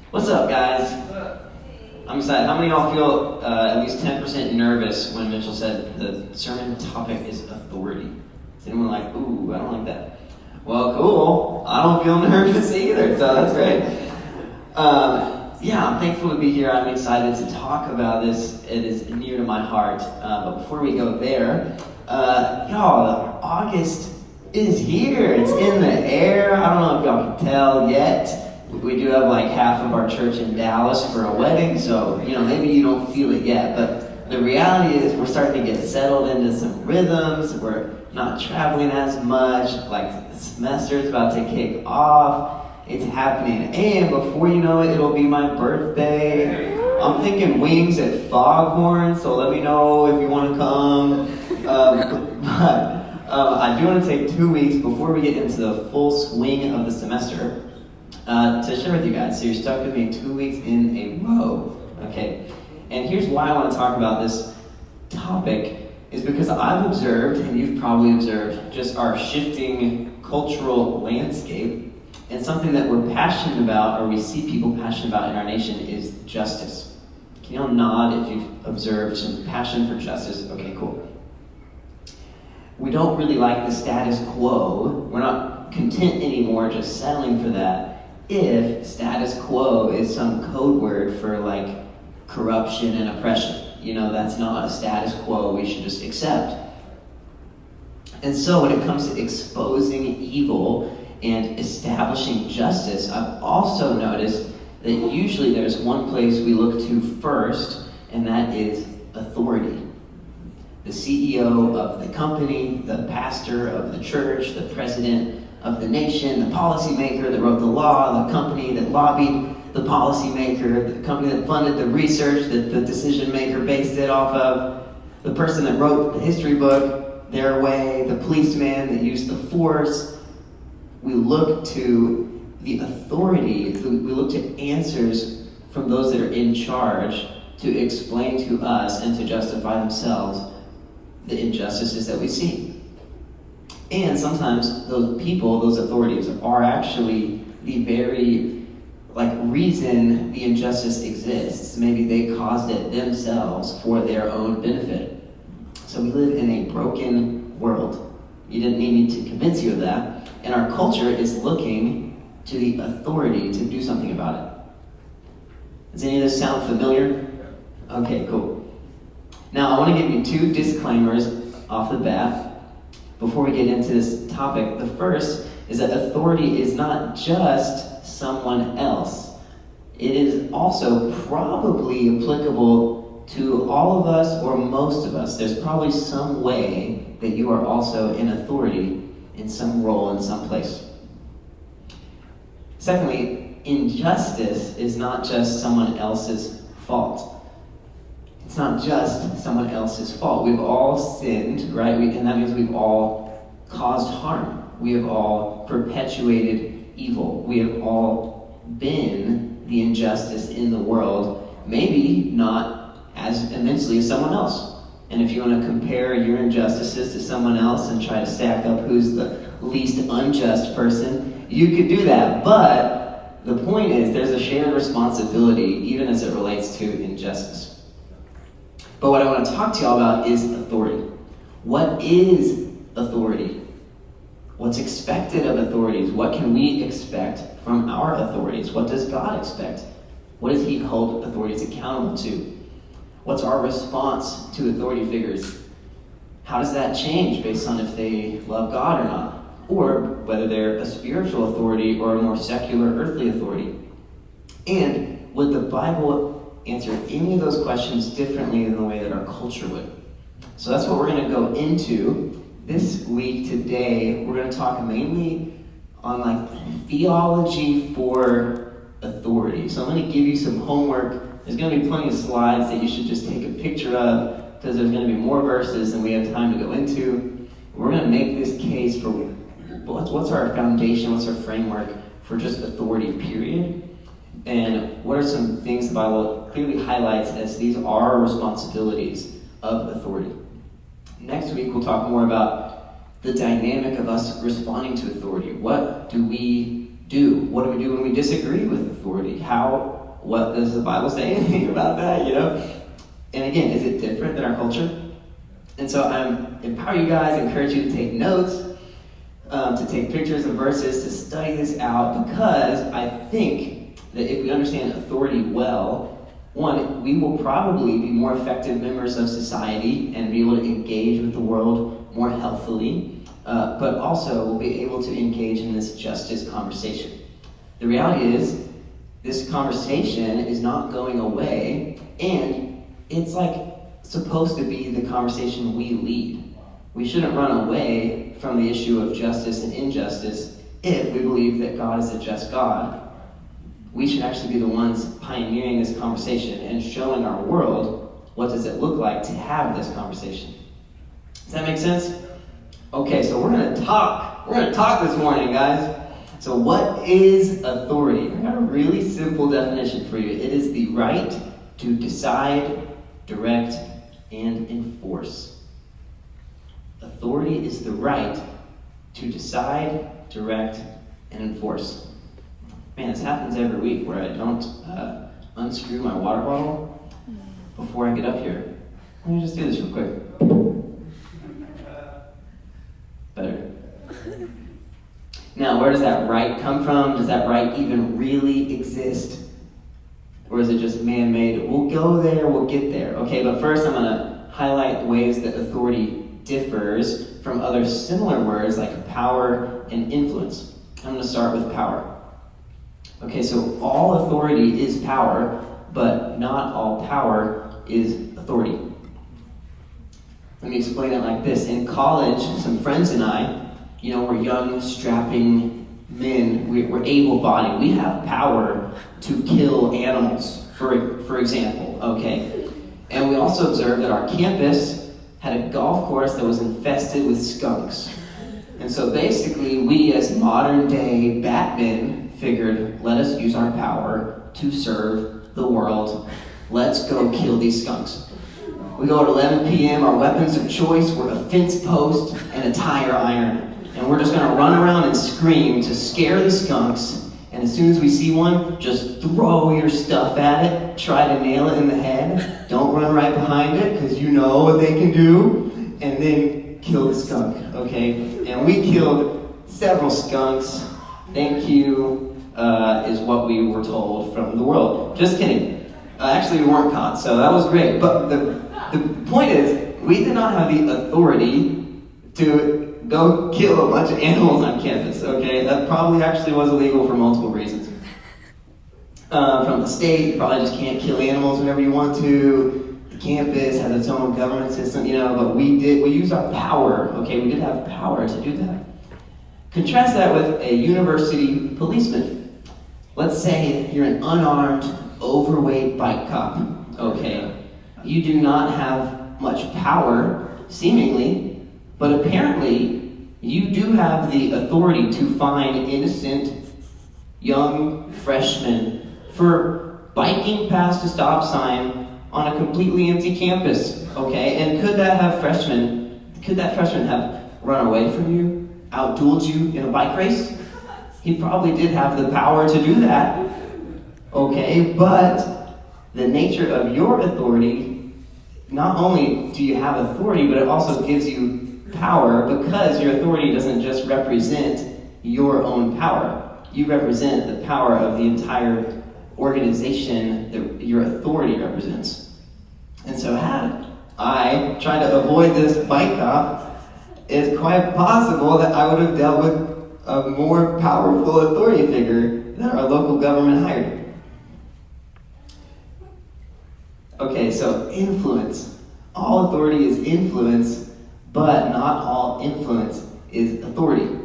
What's up, guys? I'm excited. How many of y'all feel at least 10% nervous when Mitchell said the sermon topic is authority? Is anyone like, ooh, I don't like that? Well, cool. I don't feel nervous either, so that's great. I'm thankful to be here. I'm excited to talk about this. It is near to my heart. But before we go there, y'all, August is here. It's in the air. I don't know if y'all can tell yet. We do have like half of our church in Dallas for a wedding, so maybe you don't feel it yet, but the reality is we're starting to get settled into some rhythms. We're not traveling as much. Like the semester is about to kick off. It's happening, and before you know it, it'll be my birthday. I'm thinking wings at Foghorn, so let me know if you want to come. I do want to take 2 weeks before we get into the full swing of the semester to share with you guys. So you're stuck with me 2 weeks in a row, okay? And here's why I want to talk about this topic is because I've observed, and you've probably observed, just our shifting cultural landscape. And something that we're passionate about, or we see people passionate about in our nation, is justice. Can you all nod if you've observed some passion for justice? Okay, cool. We don't really like the status quo. We're not content anymore just settling for that. If status quo is some code word for like corruption and oppression. That's not a status quo we should just accept. And so when it comes to exposing evil and establishing justice, I've also noticed that usually there's one place we look to first, and that is authority. The CEO of the company, the pastor of the church, the president of the nation, the policymaker that wrote the law, the company that lobbied the policymaker, the company that funded the research that the decision maker based it off of, the person that wrote the history book their way, the policeman that used the force. We look to the authority, we look to answers from those that are in charge to explain to us and to justify themselves the injustices that we see. And sometimes those people, those authorities, are actually the very reason the injustice exists. Maybe they caused it themselves for their own benefit. So we live in a broken world. You didn't need me to convince you of that. And our culture is looking to the authority to do something about it. Does any of this sound familiar? Okay, cool. Now, I want to give you 2 disclaimers off the bat before we get into this topic. The first is that authority is not just someone else. It is also probably applicable to all of us or most of us. There's probably some way that you are also in authority in some role, in some place. Secondly, injustice is not just someone else's fault. It's not just someone else's fault. We've all sinned, right? And that means we've all caused harm. We have all perpetuated evil. We have all been the injustice in the world, maybe not as immensely as someone else. And if you want to compare your injustices to someone else and try to stack up who's the least unjust person, you could do that. But the point is, there's a shared responsibility, even as it relates to injustice. But what I want to talk to y'all about is authority. What is authority? What's expected of authorities? What can we expect from our authorities? What does God expect? What does He hold authorities accountable to? What's our response to authority figures? How does that change based on if they love God or not? Or whether they're a spiritual authority or a more secular earthly authority? And would the Bible answer any of those questions differently than the way that our culture would? So that's what we're going to go into this week. Today, we're going to talk mainly on theology for authority. So I'm going to give you some homework. There's going to be plenty of slides that you should just take a picture of because there's going to be more verses than we have time to go into. We're going to make this case for what's our foundation, what's our framework for just authority, period. And what are some things the Bible clearly highlights as these are responsibilities of authority. Next week, we'll talk more about the dynamic of us responding to authority. What do we do? What do we do when we disagree with authority? What does the Bible say anything about that, And again, is it different than our culture? And so I empower you guys, encourage you to take notes, to take pictures of verses, to study this out, because I think that if we understand authority well, one, we will probably be more effective members of society and be able to engage with the world more healthily, but also we'll be able to engage in this justice conversation. The reality is, this conversation is not going away, and it's supposed to be the conversation we lead. We shouldn't run away from the issue of justice and injustice if we believe that God is a just God. We should actually be the ones pioneering this conversation and showing our world what does it look like to have this conversation. Does that make sense? Okay, so we're going to talk. We're going to talk this morning, guys. So what is authority? I got a really simple definition for you. It is the right to decide, direct, and enforce. Authority is the right to decide, direct, and enforce. Man, this happens every week where I don't unscrew my water bottle before I get up here. Let me just do this real quick. Better. Now, where does that right come from? Does that right even really exist? Or is it just man-made? We'll go there, we'll get there. Okay, but first I'm going to highlight the ways that authority differs from other similar words like power and influence. I'm going to start with power. Okay, so all authority is power, but not all power is authority. Let me explain it like this. In college, some friends and I, we're young, strapping men. We're able-bodied. We have power to kill animals, for example, okay? And we also observed that our campus had a golf course that was infested with skunks. And so basically, we as modern-day Batmen figured, let us use our power to serve the world. Let's go kill these skunks. We go at 11 p.m., our weapons of choice were a fence post and a tire iron. And we're just going to run around and scream to scare the skunks. And as soon as we see one, just throw your stuff at it. Try to nail it in the head. Don't run right behind it, because you know what they can do. And then kill the skunk, okay? And we killed several skunks. Thank you, is what we were told from the world. Just kidding. Actually, we weren't caught, so that was great. But the point is, we did not have the authority to go kill a bunch of animals on campus, okay? That probably actually was illegal for multiple reasons. From the state, you probably just can't kill animals whenever you want to. The campus has its own government system, but we used our power, okay? We did have power to do that. Contrast that with a university policeman. Let's say you're an unarmed, overweight bike cop, okay? You do not have much power, seemingly, but apparently you do have the authority to fine innocent young freshmen for biking past a stop sign on a completely empty campus, okay? And could that freshman have run away from you, outdueled you in a bike race? He probably did have the power to do that, okay? But the nature of your authority, not only do you have authority, but it also gives you power, because your authority doesn't just represent your own power. You represent the power of the entire organization that your authority represents. And so had I tried to avoid this bike cop, it's quite possible that I would have dealt with a more powerful authority figure that our local government hired. Okay, so influence. All authority is influence, but not all influence is authority.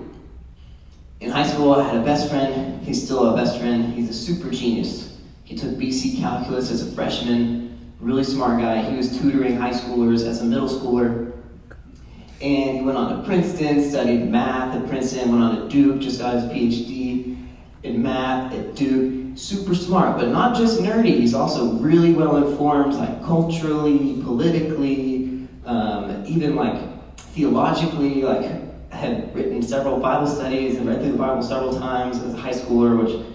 In high school, I had a best friend. He's still a best friend. He's a super genius. He took BC Calculus as a freshman. Really smart guy. He was tutoring high schoolers as a middle schooler. And he went on to Princeton, studied math at Princeton, went on to Duke, just got his PhD in math at Duke. Super smart, but not just nerdy. He's also really well informed, culturally, politically, even theologically, had written several Bible studies and read through the Bible several times as a high schooler, which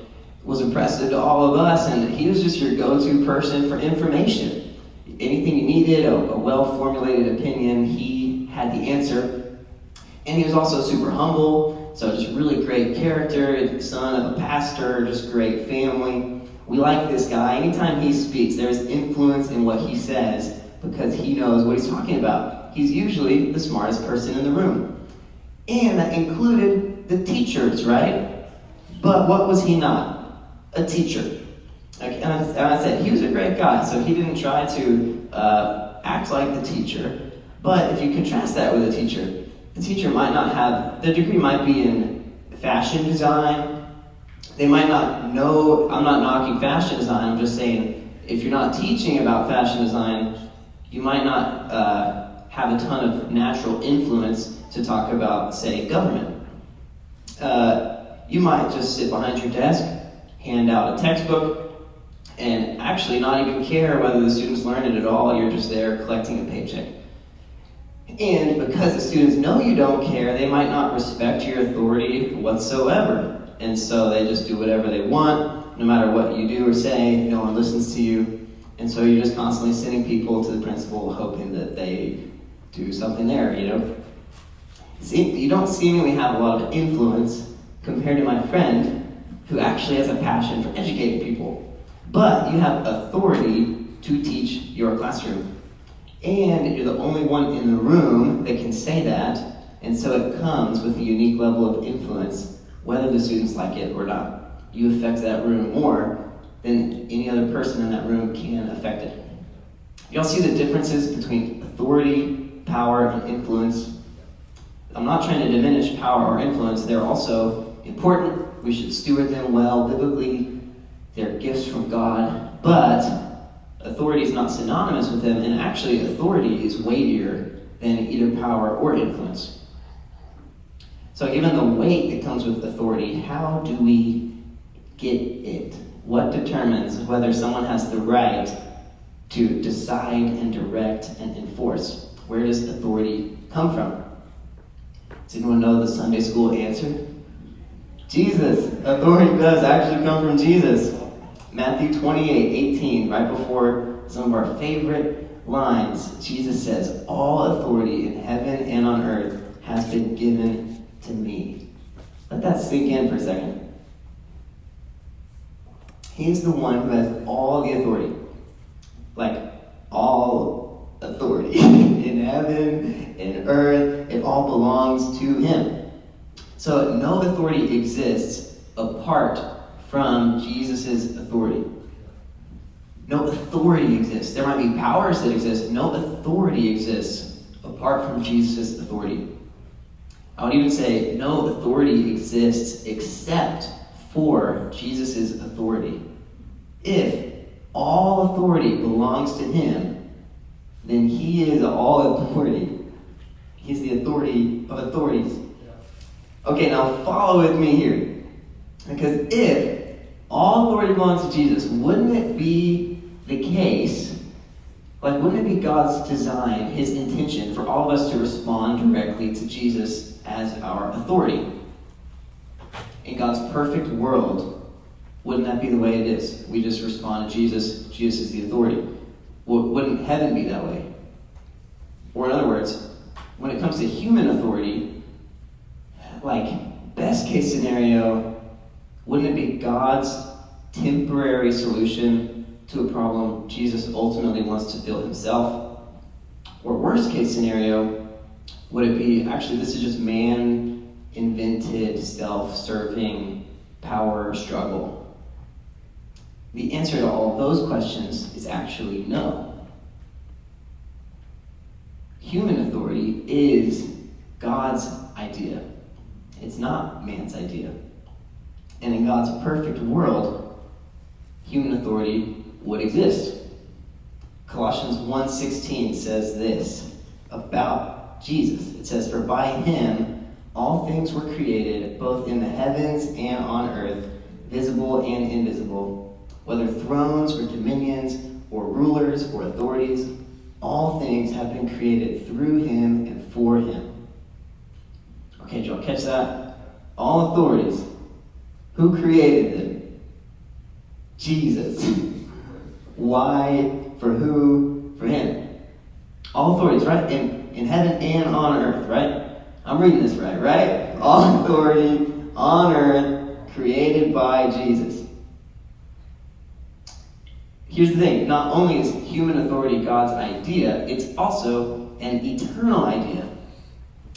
was impressive to all of us, and he was just your go-to person for information. Anything you needed, a well-formulated opinion, he had the answer. And he was also super humble, so just really great character, son of a pastor, just great family. We like this guy. Anytime he speaks, there's influence in what he says because he knows what he's talking about. He's usually the smartest person in the room. And that included the teachers, right? But what was he not? A teacher. And I said, he was a great guy, so he didn't try to act like the teacher. But if you contrast that with the teacher might not have, their degree might be in fashion design. They might not know, I'm not knocking fashion design, I'm just saying, if you're not teaching about fashion design, you might not have a ton of natural influence to talk about, say, government. You might just sit behind your desk, hand out a textbook, and actually not even care whether the students learn it at all. You're just there collecting a paycheck. And because the students know you don't care, they might not respect your authority whatsoever. And so they just do whatever they want, no matter what you do or say. No one listens to you. And so you're just constantly sending people to the principal hoping that they do something there, you know? See, you don't seemingly have a lot of influence compared to my friend who actually has a passion for educating people. But you have authority to teach your classroom. And you're the only one in the room that can say that, and so it comes with a unique level of influence, whether the students like it or not. You affect that room more than any other person in that room can affect it. Y'all see the differences between authority, power, and influence? I'm not trying to diminish power or influence. They're also important. We should steward them well biblically. They're gifts from God, but authority is not synonymous with them, and actually authority is weightier than either power or influence. So given the weight that comes with authority, how do we get it? What determines whether someone has the right to decide and direct and enforce? Where does authority come from? Does anyone know the Sunday school answer? Jesus. Authority does actually come from Jesus. Matthew 28:18, right before some of our favorite lines, Jesus says, "All authority in heaven and on earth has been given to me." Let that sink in for a second. He's the one who has all the authority. Like, all authority in heaven and earth. It all belongs to him. So no authority exists apart from Jesus' authority. No authority exists. There might be powers that exist. No authority exists apart from Jesus' authority. I would even say no authority exists except for Jesus' authority. If all authority belongs to him, then he is all authority. He's the authority of authorities. Okay, now follow with me here. Because if all authority belongs to Jesus, wouldn't it be the case, wouldn't it be God's design, his intention for all of us to respond directly to Jesus as our authority? In God's perfect world, wouldn't that be the way it is? We just respond to Jesus, Jesus is the authority. Wouldn't heaven be that way? Or in other words, when it comes to human authority, best case scenario, wouldn't it be God's temporary solution to a problem Jesus ultimately wants to fill himself? Or worst case scenario, would it be, actually, this is just man-invented, self-serving power struggle? The answer to all of those questions is actually no. Human authority is God's idea. It's not man's idea. And in God's perfect world, human authority would exist. Colossians 1:16 says this about Jesus. It says, "For by him all things were created, both in the heavens and on earth, visible and invisible, whether thrones or dominions or rulers or authorities, all things have been created through him and for him." Okay, did y'all catch that? All authorities. Who created them? Jesus. Why? For who? For him. All authorities, right? In heaven and on earth, right? I'm reading this right? All authority on earth created by Jesus. Here's the thing. Not only is human authority God's idea, it's also an eternal idea.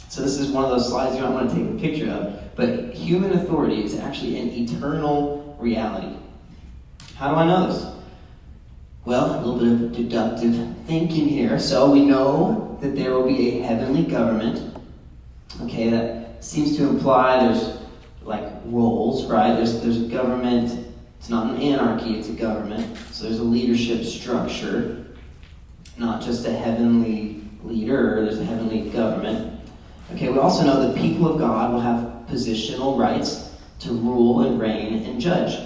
So this is one of those slides you might want to take a picture of. But human authority is actually an eternal reality. How do I know this? Well, a little bit of deductive thinking here. So we know that there will be a heavenly government. Okay, that seems to imply there's like roles, right? There's a government. It's not an anarchy, it's a government. So there's a leadership structure. Not just a heavenly leader, there's a heavenly government. Okay, we also know that people of God will have positional rights to rule and reign and judge.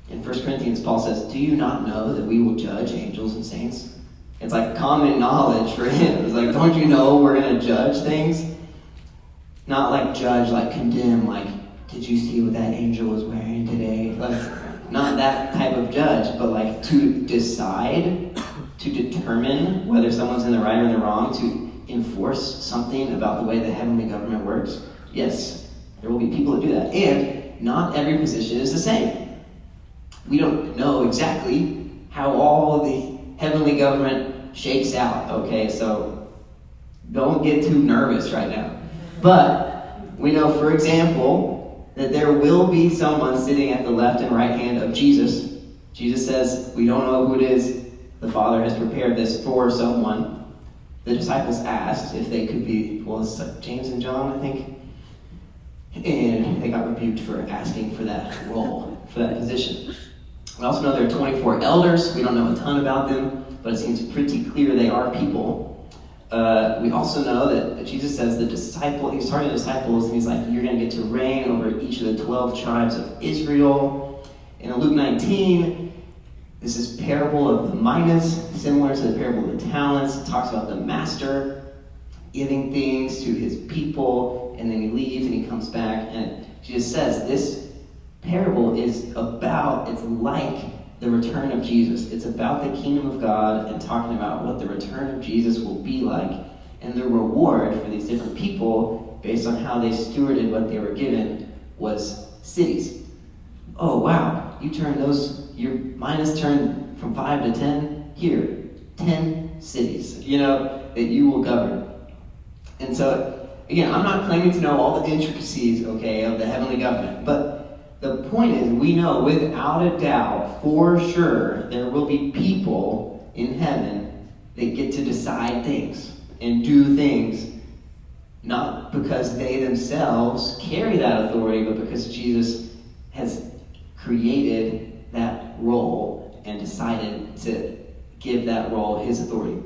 In 1 Corinthians, Paul says, do you not know that we will judge angels and saints? It's like common knowledge for him. It's like, don't you know we're going to judge things? Not like judge, like condemn, like, did you see what that angel was wearing today? Like, not that type of judge, but like to decide, to determine whether someone's in the right or in the wrong, to enforce something about the way the heavenly government works. Yes, there will be people that do that. And not every position is the same. We don't know exactly how all of the heavenly government shakes out, okay? So don't get too nervous right now. But we know, for example, that there will be someone sitting at the left and right hand of Jesus. Jesus says, we don't know who it is. The Father has prepared this for someone. The disciples asked if they could be, well, it's like James and John, I think. And they got rebuked for asking for that role, for that position. We also know there are 24 elders. We don't know a ton about them, but it seems pretty clear they are people. We also know that Jesus says he's talking to disciples, and he's like, you're going to get to reign over each of the 12 tribes of Israel. And in Luke 19, this is parable of the minas, similar to the parable of the talents. It talks about the master giving things to his people, and then he leaves and he comes back. And Jesus says this parable is it's like the return of Jesus. It's about the kingdom of God and talking about what the return of Jesus will be like, and the reward for these different people based on how they stewarded what they were given was cities. Oh wow, your minas turned from 5 to 10, here, 10 cities, that you will govern. And so, again, I'm not claiming to know all the intricacies, okay, of the heavenly government, but the point is, we know without a doubt, for sure, there will be people in heaven that get to decide things and do things, not because they themselves carry that authority, but because Jesus has created that role and decided to give that role his authority.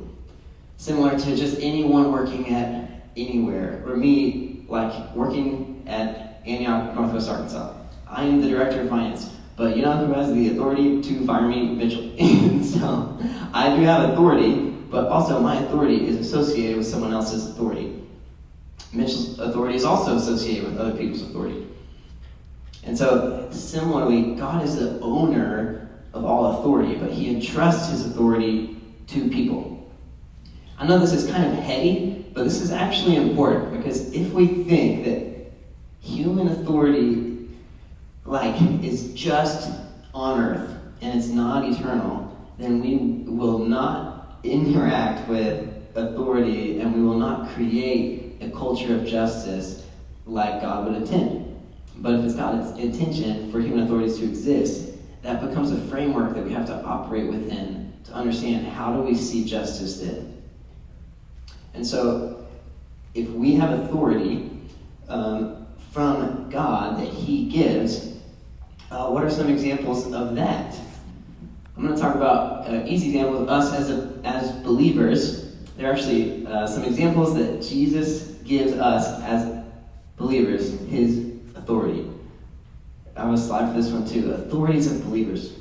Similar to just anyone working at anywhere, or me, like working at Antioch, Northwest Arkansas. I am the director of finance, but you know who has the authority to fire me? Mitchell. So I do have authority, but also my authority is associated with someone else's authority. Mitchell's authority is also associated with other people's authority. And so similarly, God is the owner of all authority, but he entrusts his authority to people. I know this is kind of heady, but this is actually important, because if we think that human authority is just on earth and it's not eternal, then we will not interact with authority and we will not create a culture of justice like God would intend. But if it's God's intention for human authorities to exist, that becomes a framework that we have to operate within to understand how do we see justice then. And so if we have authority from God that he gives, what are some examples of that? I'm going to talk about an easy example of us as believers. There are actually some examples that Jesus gives us as believers, his authority. I have a slide for this one too. Authorities of believers.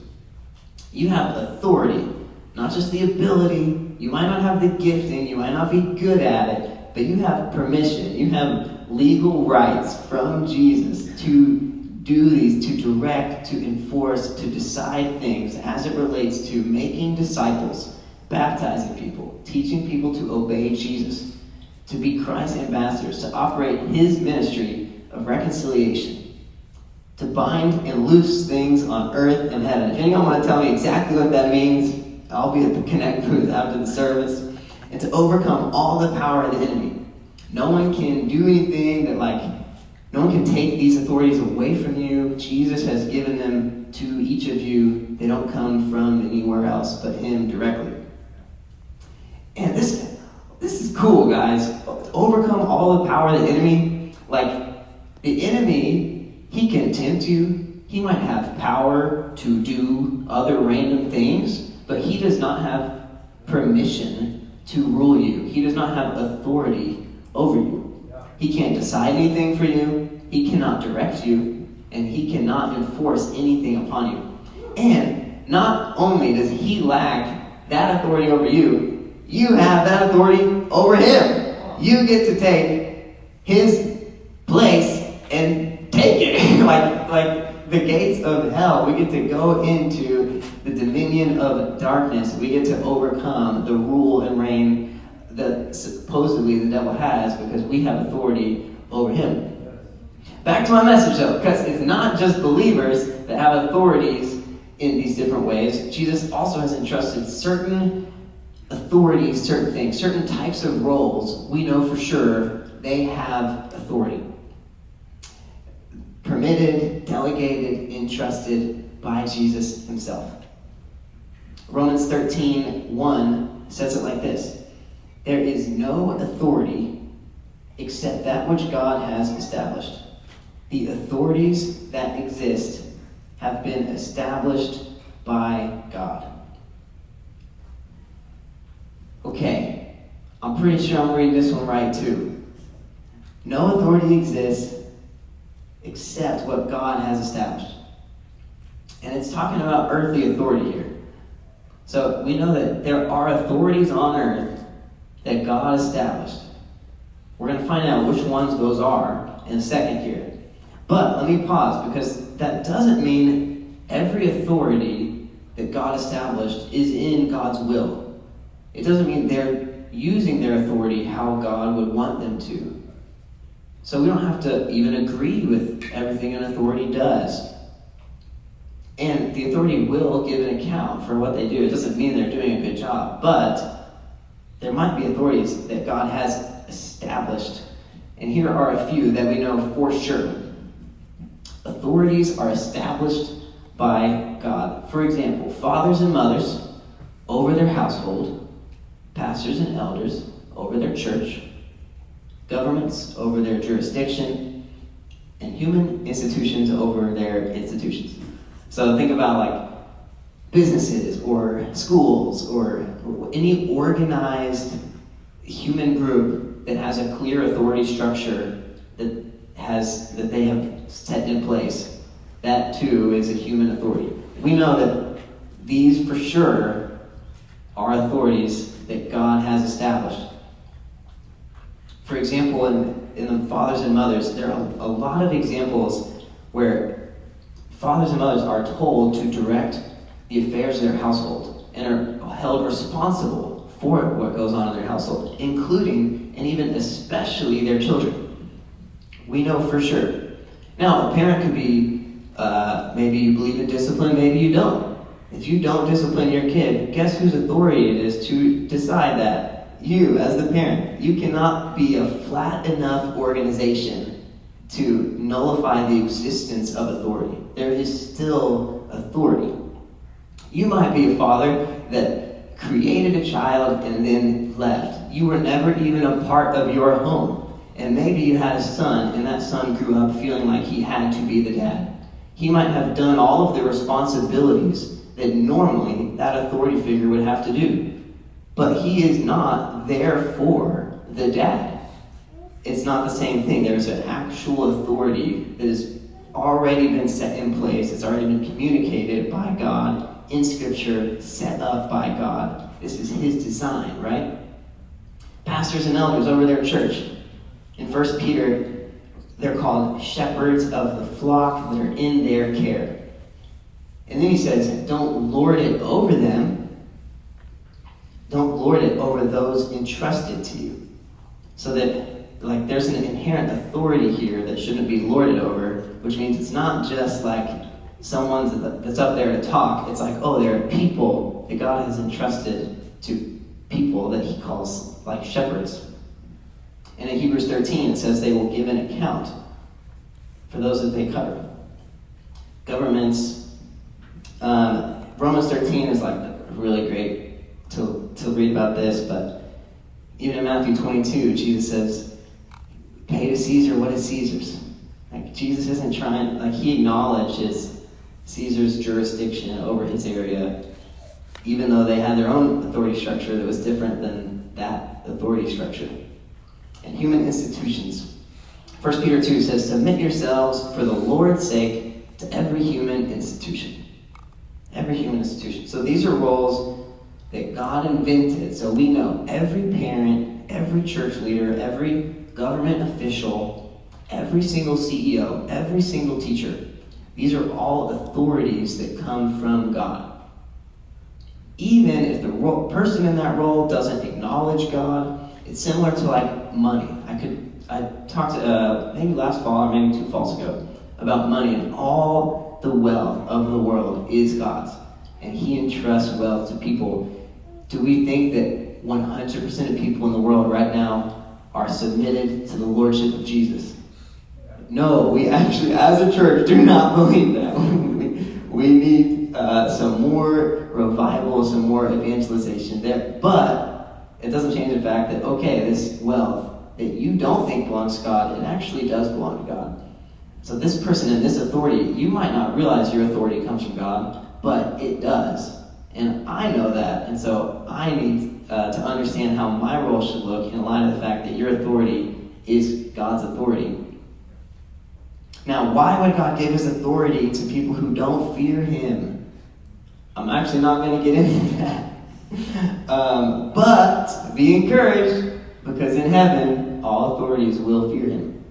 You have authority, not just the ability. You might not have the gifting, you might not be good at it, But you have permission, you have legal rights from Jesus to do these, to direct, to enforce, to decide things as it relates to making disciples, baptizing people, teaching people to obey Jesus, to be Christ's ambassadors, to operate his ministry of reconciliation, to bind and loose things on earth and heaven. If anyone want to tell me exactly what that means, I'll be at the Connect booth after the service. And to overcome all the power of the enemy. No one can do anything no one can take these authorities away from you. Jesus has given them to each of you. They don't come from anywhere else but him directly. And this is cool, guys. To overcome all the power of the enemy. The enemy, he can tempt you. He might have power to do other random things, but he does not have permission to rule you. He does not have authority over you. He can't decide anything for you. He cannot direct you. And he cannot enforce anything upon you. And not only does he lack that authority over you, you have that authority over him. You get to take his place and take it. like the gates of hell. We get to go into the dominion of darkness. We get to overcome the rule and reign that supposedly the devil has because we have authority over him. Back to my message though, because it's not just believers that have authorities in these different ways. Jesus also has entrusted certain authorities, certain things, certain types of roles. We know for sure they have authority. Permitted, delegated, entrusted by Jesus himself. Romans 13:1 says it like this. There is no authority except that which God has established. The authorities that exist have been established by God. Okay, I'm pretty sure I'm reading this one right too. No authority exists except what God has established. And it's talking about earthly authority here. So we know that there are authorities on earth that God established. We're going to find out which ones those are in a second here. But let me pause, because that doesn't mean every authority that God established is in God's will. It doesn't mean they're using their authority how God would want them to. So we don't have to even agree with everything an authority does. And the authority will give an account for what they do. It doesn't mean they're doing a good job, but there might be authorities that God has established. And here are a few that we know for sure. Authorities are established by God. For example, fathers and mothers over their household, pastors and elders over their church, governments over their jurisdiction, and human institutions over their institutions. So think about businesses or schools or any organized human group that has a clear authority structure that they have set in place. That too is a human authority. We know that these for sure are authorities that God has established. For example, in the fathers and mothers, there are a lot of examples where fathers and mothers are told to direct the affairs of their household and are held responsible for what goes on in their household, including and even especially their children. We know for sure. Now, a parent could be, maybe you believe in discipline, maybe you don't. If you don't discipline your kid, guess whose authority it is to decide that? You, as the parent. You cannot be a flat enough organization to nullify the existence of authority. There is still authority. You might be a father that created a child and then left. You were never even a part of your home. And maybe you had a son, and that son grew up feeling like he had to be the dad. He might have done all of the responsibilities that normally that authority figure would have to do. But he is not therefore the dad. It's not the same thing. There's an actual authority that has already been set in place. It's already been communicated by God in Scripture, set up by God. This is his design, right? Pastors and elders over their church. In 1 Peter, they're called shepherds of the flock that are in their care. And then he says, don't lord it over them. Don't lord it over those entrusted to you. So that, like, there's an inherent authority here that shouldn't be lorded over, which means it's not just like someone that's up there to talk. It's like, oh, there are people that God has entrusted to people that he calls like shepherds. And in Hebrews 13, it says they will give an account for those that they cover. Governments. Romans 13 is like really great to read about this, but even in Matthew 22, Jesus says, pay to Caesar what is Caesar's. Like, Jesus isn't trying, like, he acknowledges Caesar's jurisdiction over his area, even though they had their own authority structure that was different than that authority structure. And human institutions. 1 Peter 2 says, submit yourselves for the Lord's sake to every human institution. Every human institution. So these are roles that God invented. So we know every parent, every church leader, every government official, every single CEO, every single teacher. These are all authorities that come from God. Even if the person in that role doesn't acknowledge God, it's similar to like money. I talked maybe last fall or maybe 2 falls ago about money, and all the wealth of the world is God's, and he entrusts wealth to people. Do we think that 100% of people in the world right now are submitted to the lordship of Jesus? No, we actually, as a church, do not believe that. We need some more revival, some more evangelization there. But it doesn't change the fact that, okay, this wealth that you don't think belongs to God, it actually does belong to God. So this person in this authority, you might not realize your authority comes from God, but it does. And I know that, and so I need to understand how my role should look in light of the fact that your authority is God's authority. Now, why would God give his authority to people who don't fear him? I'm actually not going to get into that. But be encouraged, because in heaven, all authorities will fear him.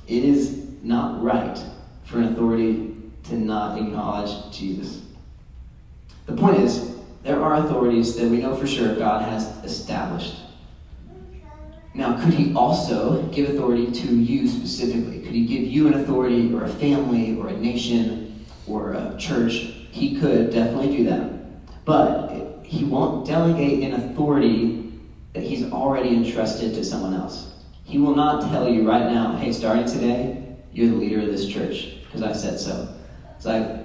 It is not right for an authority to not acknowledge Jesus. The point is, there are authorities that we know for sure God has established. Now, could he also give authority to you specifically? Could he give you an authority, or a family, or a nation, or a church? He could definitely do that. But he won't delegate an authority that he's already entrusted to someone else. He will not tell you right now, hey, starting today, you're the leader of this church, because I said so. It's like,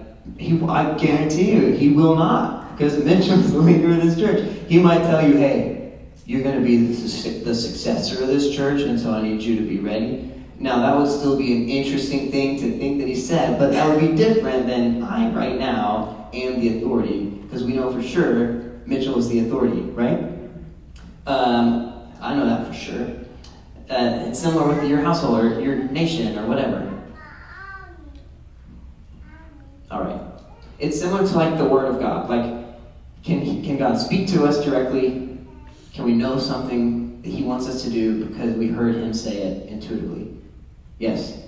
I guarantee you, he will not, because Mitchell's the leader of this church. He might tell you, hey, you're going to be the successor of this church, and so I need you to be ready. Now, that would still be an interesting thing to think that he said, but that would be different than I, right now, am the authority, because we know for sure Mitchell is the authority, right? I know that for sure. It's similar with your household or your nation or whatever. All right. It's similar to like the Word of God. Like, can God speak to us directly? Can we know something that he wants us to do because we heard him say it intuitively? Yes.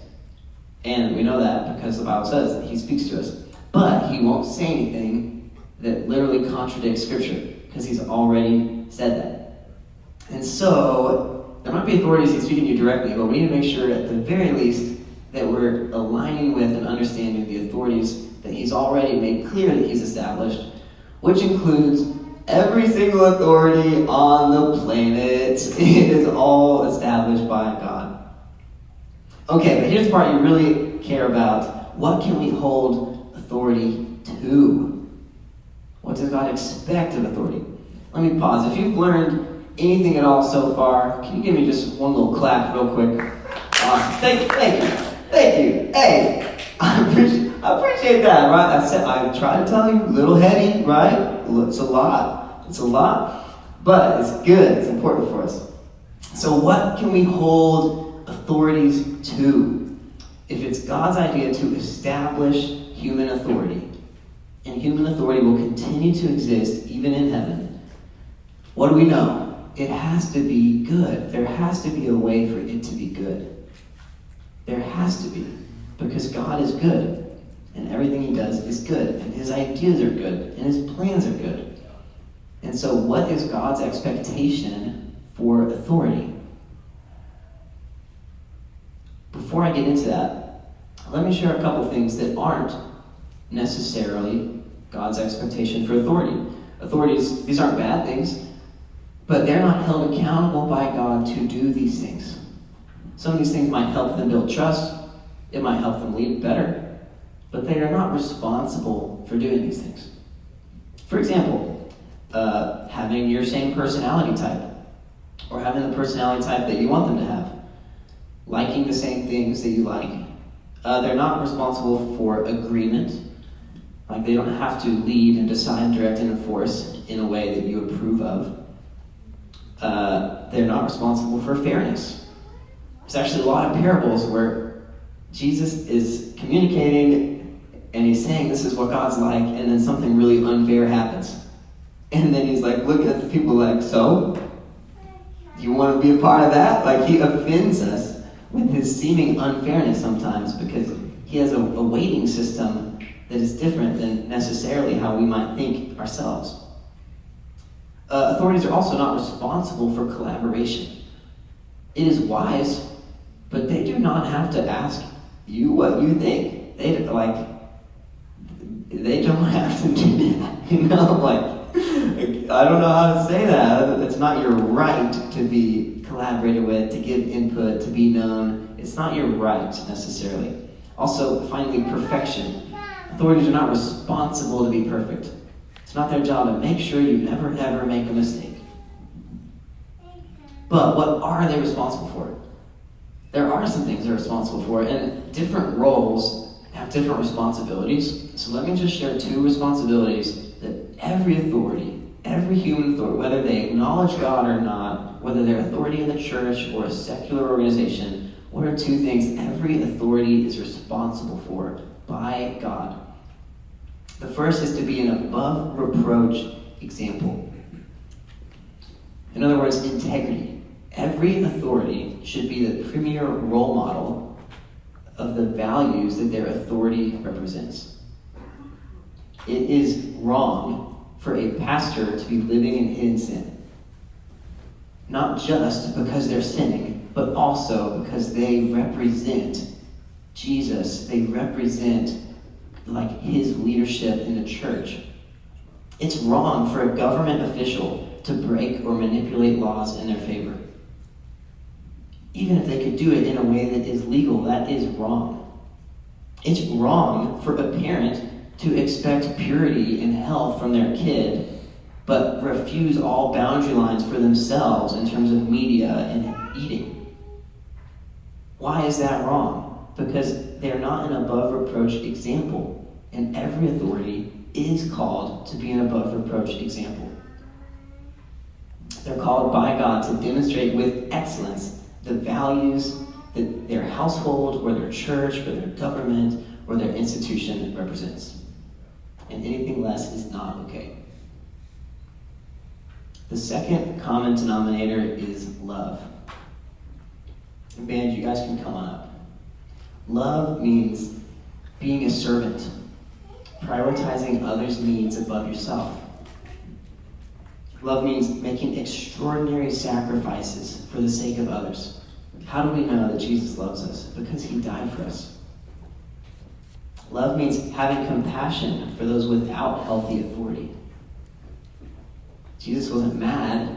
And we know that because the Bible says that he speaks to us. But he won't say anything that literally contradicts Scripture, because he's already said that. And so, there might be authorities he's speaking to you directly, but we need to make sure at the very least that we're aligning with and understanding the authorities that he's already made clear that he's established, which includes every single authority on the planet. It is all established by God. Okay, but here's the part you really care about. What can we hold authority to? What does God expect of authority? Let me pause. If you've learned anything at all so far, can you give me just one little clap real quick? Awesome. Thank you. Hey, I appreciate that, right? I try to tell you, little heady, right? It's a lot. But it's good. It's important for us. So what can we hold authorities to? If it's God's idea to establish human authority, and human authority will continue to exist even in heaven, what do we know? it has to be good. There has to be a way for it to be good. There has to be, because God is good, and everything he does is good, and his ideas are good, and his plans are good. And so what is God's expectation for authority? Before I get into that, let me share a couple things that aren't necessarily God's expectation for authority. Authorities, these aren't bad things, but they're not held accountable by God to do these things. Some of these things might help them build trust. It might help them lead better, but they are not responsible for doing these things. For example, having your same personality type, or having the personality type that you want them to have, liking the same things that you like. They're not responsible for agreement. Like, they don't have to lead and decide, direct, and enforce in a way that you approve of. They're not responsible for fairness. There's actually a lot of parables where Jesus is communicating and he's saying this is what God's like, and then something really unfair happens. And then he's like looking at the people like, so? Do you want to be a part of that? Like, he offends us with his seeming unfairness sometimes, because he has a weighting system that is different than necessarily how we might think ourselves. Authorities are also not responsible for collaboration. It is wise, but they do not have to ask you what you think. They don't have to do that. I don't know how to say that. It's not your right to be collaborated with, to give input, to be known. It's not your right, necessarily. Also, finally, perfection. Authorities are not responsible to be perfect. It's not their job to make sure you never, ever make a mistake. But what are they responsible for? There are some things they're responsible for, and different roles have different responsibilities. So let me just share two responsibilities that every authority, every human authority, whether they acknowledge God or not, whether they're authority in the church or a secular organization, what are two things every authority is responsible for by God? The first is to be an above-reproach example. In other words, integrity. Every authority should be the premier role model of the values that their authority represents. It is wrong for a pastor to be living in hidden sin. Not just because they're sinning, but also because they represent Jesus. They represent his leadership in the church. It's wrong for a government official to break or manipulate laws in their favor. Even if they could do it in a way that is legal, that is wrong. It's wrong for a parent to expect purity and health from their kid, but refuse all boundary lines for themselves in terms of media and eating. Why is that wrong? Because they're not an above-reproach example, and every authority is called to be an above-reproach example. They're called by God to demonstrate with excellence the values that their household, or their church, or their government, or their institution represents. And anything less is not okay. The second common denominator is love. And band, you guys can come on up. Love means being a servant, prioritizing others' needs above yourself. Love means making extraordinary sacrifices for the sake of others. How do we know that Jesus loves us? Because he died for us. Love means having compassion for those without healthy authority. Jesus wasn't mad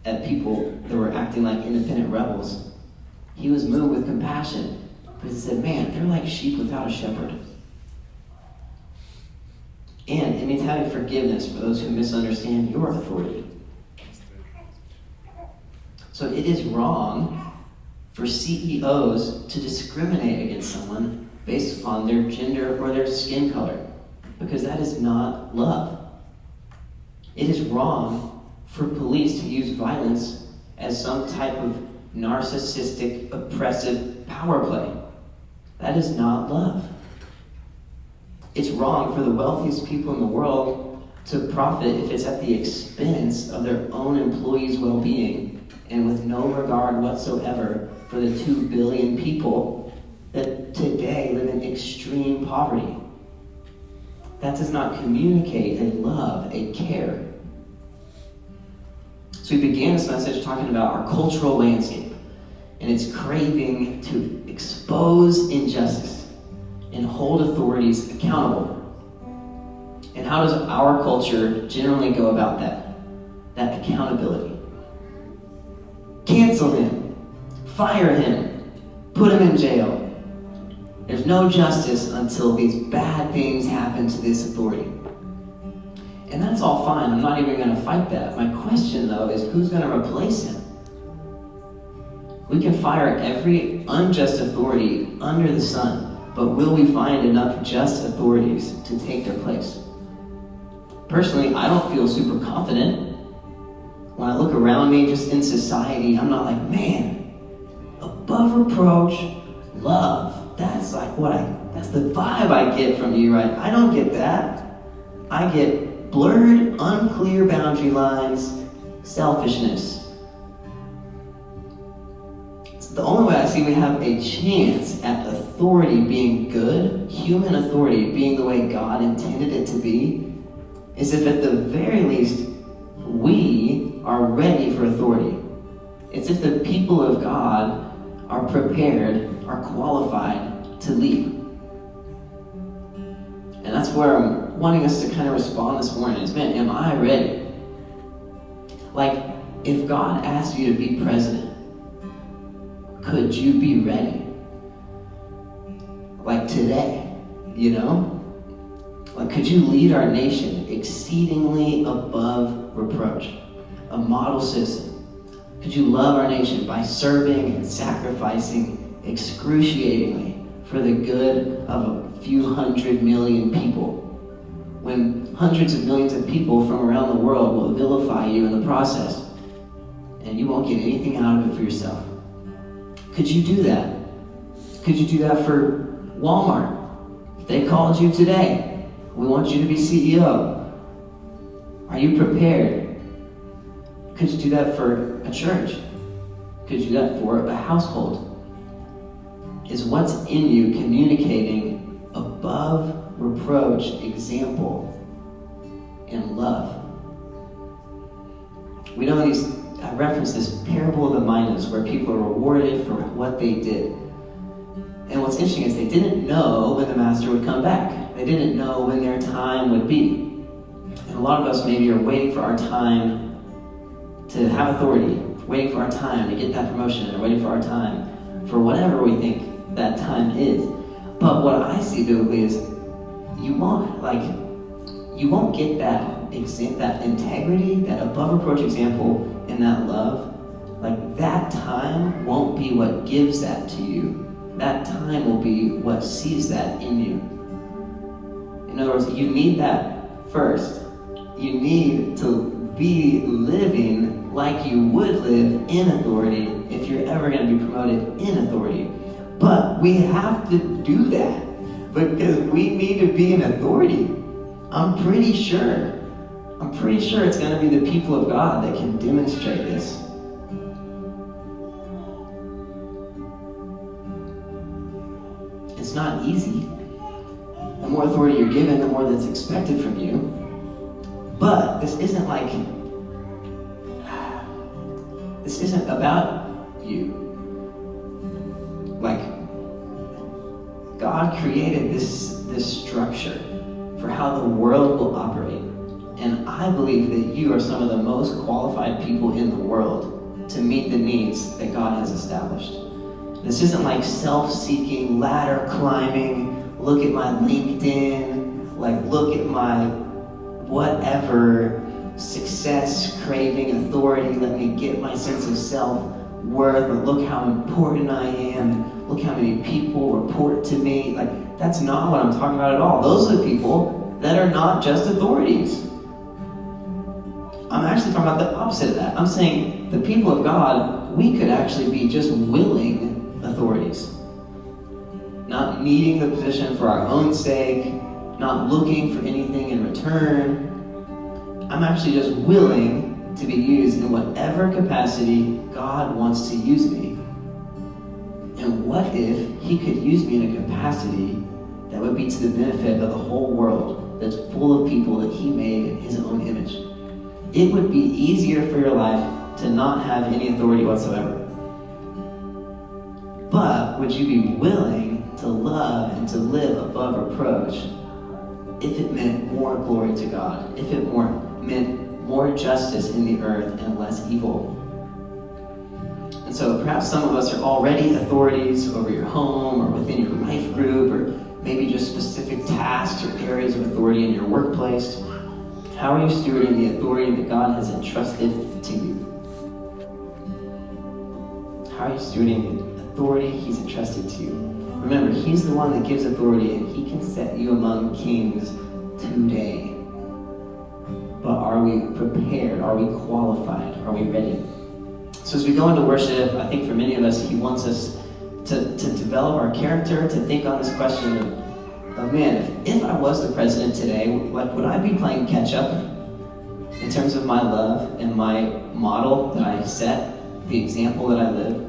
at people that were acting like independent rebels. He was moved with compassion. But he said, man, they're like sheep without a shepherd. And it means having forgiveness for those who misunderstand your authority. So it is wrong for CEOs to discriminate against someone based upon their gender or their skin color, because that is not love. It is wrong for police to use violence as some type of narcissistic, oppressive power play. That is not love. It's wrong for the wealthiest people in the world to profit if it's at the expense of their own employees' well-being and with no regard whatsoever for the 2 billion people that today live in extreme poverty. That does not communicate a love, a care. So we began this message talking about our cultural landscape and its craving to expose injustice and hold authorities accountable. And how does our culture generally go about that accountability? Cancel him, fire him, put him in jail. There's no justice until these bad things happen to this authority. And that's all fine. I'm not even going to fight that. My question, though, is who's going to replace him? We can fire every unjust authority under the sun, but will we find enough just authorities to take their place? Personally, I don't feel super confident. When I look around me, just in society, I'm not like, man, above reproach, love. That's that's the vibe I get from you, right? I don't get that. I get blurred, unclear boundary lines, selfishness. It's the only way I see we have a chance at authority being good, human authority being the way God intended it to be, is if at the very least we are ready for authority. It's if the people of God are prepared, are qualified to lead. And that's where I'm wanting us to kind of respond this morning is, man, am I ready? Like, if God asked you to be president, could you be ready? Like today, you know? Like, could you lead our nation exceedingly above reproach? A model citizen. Could you love our nation by serving and sacrificing excruciatingly for the good of a few 100 million people, when hundreds of millions of people from around the world will vilify you in the process, and you won't get anything out of it for yourself? Could you do that? Could you do that for Walmart? If they called you today, we want you to be CEO. Are you prepared? Could you do that for a church? Could you do that for a household? Is what's in you communicating above reproach example and love? We know I referenced this parable of the minas where people are rewarded for what they did. And what's interesting is they didn't know when the master would come back. They didn't know when their time would be. And a lot of us maybe are waiting for our time to have authority, waiting for our time to get that promotion, or waiting for our time for whatever we think that time is. But what I see biblically is you won't get that integrity, that above reproach example, and that love. Like, that time won't be what gives that to you. That time will be what sees that in you. In other words, you need that first. You need to be living like you would live in authority if you're ever going to be promoted in authority. But we have to do that because we need to be in authority. I'm pretty sure it's going to be the people of God that can demonstrate this. It's not easy. The more authority you're given, the more that's expected from you. But this isn't about you. Like, God created this structure for how the world will operate. And I believe that you are some of the most qualified people in the world to meet the needs that God has established. This isn't like self-seeking, ladder climbing, look at my LinkedIn, like look at my whatever, success, craving, authority, let me get my sense of self-worth, but look how important I am, and look how many people report to me. Like, that's not what I'm talking about at all. Those are the people that are not just authorities. I'm actually talking about the opposite of that. I'm saying the people of God, we could actually be just willing authorities. Not needing the position for our own sake, not looking for anything in return, I'm actually just willing to be used in whatever capacity God wants to use me. And what if he could use me in a capacity that would be to the benefit of the whole world that's full of people that he made in his own image? It would be easier for your life to not have any authority whatsoever. But would you be willing to love and to live above reproach if it meant more glory to God, if it meant more justice in the earth and less evil? And so perhaps some of us are already authorities over your home or within your life group, or maybe just specific tasks or areas of authority in your workplace. How are you stewarding the authority that God has entrusted to you? How are you stewarding the authority he's entrusted to you? Remember, he's the one that gives authority, and he can set you among kings today. But are we prepared? Are we qualified? Are we ready? So as we go into worship, I think for many of us, he wants us to develop our character, to think on this question of man, if I was the president today, would I be playing catch up in terms of my love and my model that I set, the example that I live?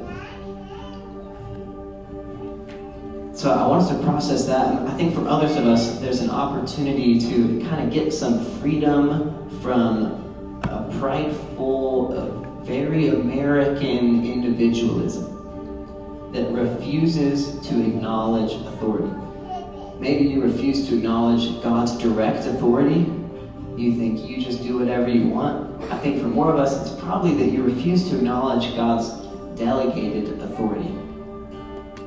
So I want us to process that. And I think for others of us, there's an opportunity to kind of get some freedom from a prideful, very American individualism that refuses to acknowledge authority. Maybe you refuse to acknowledge God's direct authority. You think you just do whatever you want. I think for more of us, it's probably that you refuse to acknowledge God's delegated authority.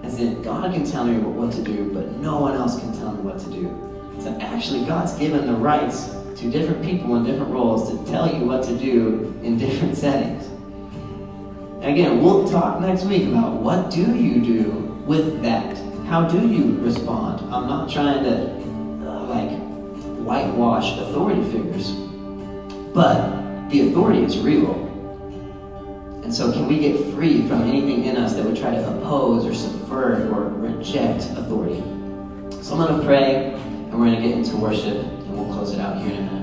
As in, God can tell me what to do, but no one else can tell me what to do. So actually, God's given the rights to different people in different roles to tell you what to do in different settings. Again, we'll talk next week about what do you do with that? How do you respond? I'm not trying to whitewash authority figures, but the authority is real. And so can we get free from anything in us that would try to oppose or subvert or reject authority? So I'm going to pray, and we're going to get into worship, and we'll close it out here in a minute.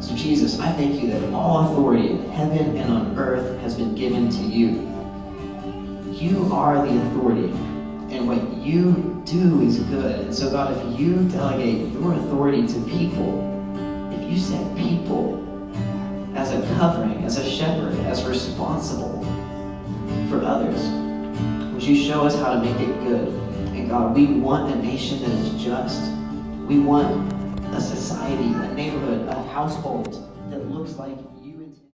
So Jesus, I thank you that all authority in heaven and on earth has been given to you. You are the authority, and what you do is good. And so God, if you delegate your authority to people, if you set people as a covering, as a shepherd, as responsible for others, would you show us how to make it good? And God, we want a nation that is just. We want a society, a neighborhood, a household that looks like